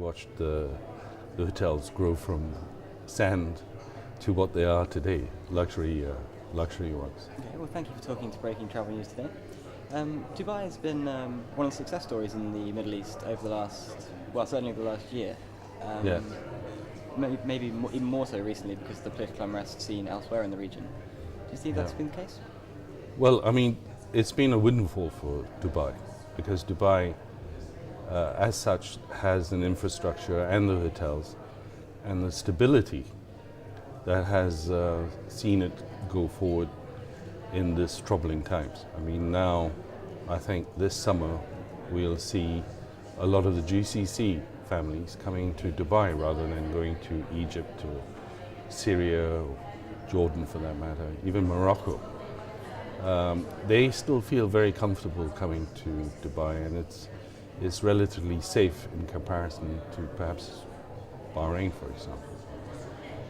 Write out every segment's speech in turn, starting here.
watched the hotels grow from sand to what they are today, luxury ones. Okay, well, thank you for talking to Breaking Travel News today. Dubai has been one of the success stories in the Middle East over the certainly over the last year. Yeah. Maybe even more so recently because of the political unrest seen elsewhere in the region. Do you see that's been the case? Well, I mean, it's been a windfall for Dubai because Dubai, as such, has an infrastructure and the hotels and the stability that has seen it go forward in this troubling times. I mean, now I think this summer we'll see a lot of the GCC families coming to Dubai rather than going to Egypt or Syria or Jordan for that matter, even Morocco. They still feel very comfortable coming to Dubai, and it's relatively safe in comparison to perhaps Bahrain, for example.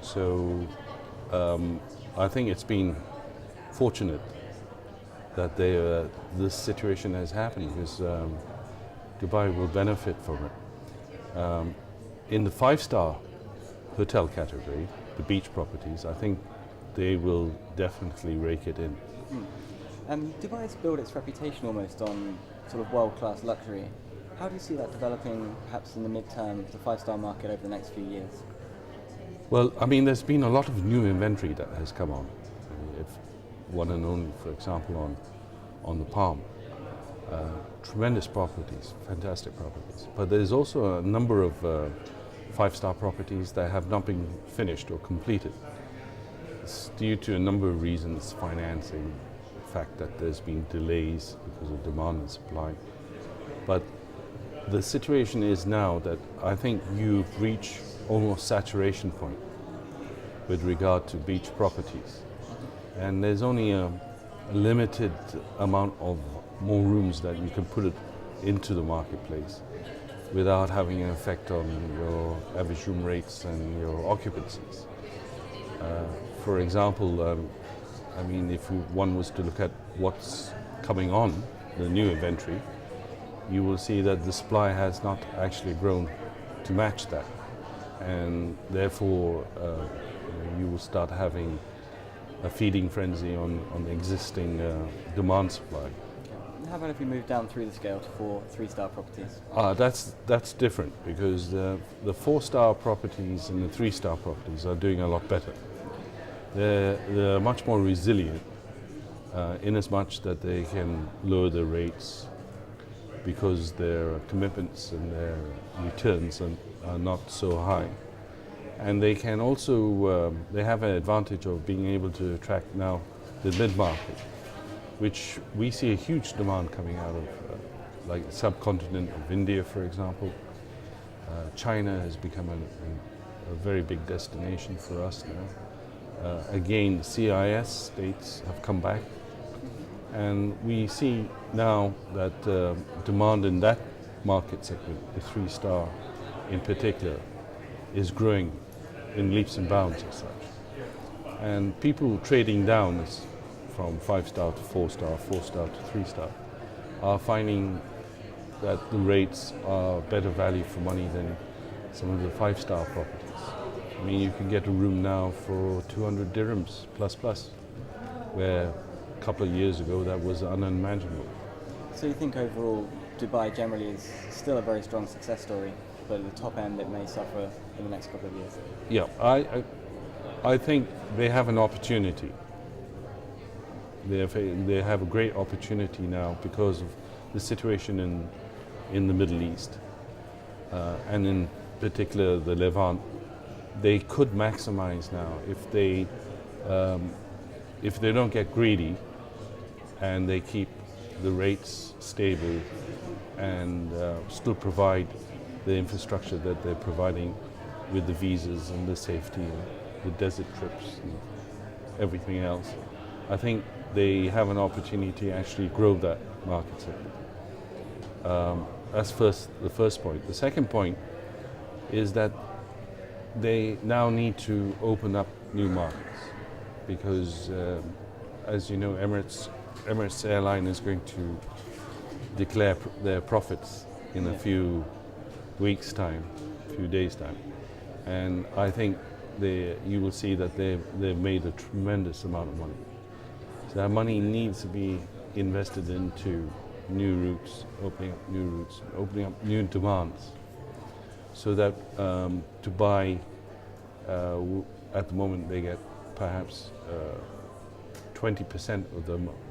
So I think it's been fortunate that this situation has happened because Dubai will benefit from it. In the five-star hotel category, the beach properties, I think they will definitely rake it in. Dubai has built its reputation almost on sort of world-class luxury. How do you see that developing perhaps in the mid-term, the five-star market over the next few years? Well, I mean, there's been a lot of new inventory that has come on. If one and only, for example, on the Palm. Tremendous properties, fantastic properties. But there's also a number of five-star properties that have not been finished or completed. It's due to a number of reasons, financing, the fact that there's been delays because of demand and supply. But the situation is now that I think you've reached almost saturation point with regard to beach properties. And there's only a limited amount of more rooms that you can put it into the marketplace without having an effect on your average room rates and your occupancies. For example, I mean, if one was to look at what's coming on, the new inventory, you will see that the supply has not actually grown to match that. And therefore, you will start having a feeding frenzy on the existing demand supply. How about if we move down through the scale to 3-star properties? That's different because the 4-star properties and the 3-star properties are doing a lot better. They're much more resilient in as much that they can lower their rates because their commitments and their returns are not so high. And they can also, they have an advantage of being able to attract now the mid-market, which we see a huge demand coming out of, like the subcontinent of India, for example. China has become a very big destination for us now. Again, the CIS states have come back, and we see now that demand in that market segment, the 3-star in particular, is growing in leaps and bounds as such. And people trading down from 5-star to 4-star, 4-star to 3-star, are finding that the rates are better value for money than some of the 5-star properties. I mean, you can get a room now for 200 dirhams plus, where a couple of years ago that was unimaginable. So you think overall Dubai generally is still a very strong success story, but at the top end it may suffer in the next couple of years? Yeah, I think they have an opportunity. They have a great opportunity now because of the situation in the Middle East, and in particular the Levant. They could maximize now if they don't get greedy and they keep the rates stable and still provide the infrastructure that they're providing with the visas and the safety and the desert trips and everything else. I think they have an opportunity to actually grow that market segment. That's the first point. The second point is that they now need to open up new markets because, as you know, Emirates Airline is going to declare their profits in a few weeks' time few days' time. And I think you will see that they've made a tremendous amount of money. So that money needs to be invested into new routes, opening up new demands, so that to buy, at the moment they get perhaps 20% of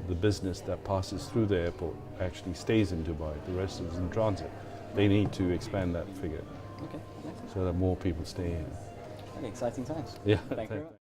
the business that passes through the airport actually stays in Dubai. The rest is in transit. They need to expand that figure, Okay, excellent. so that more people stay in. Very exciting times. Yeah. Thank you very much.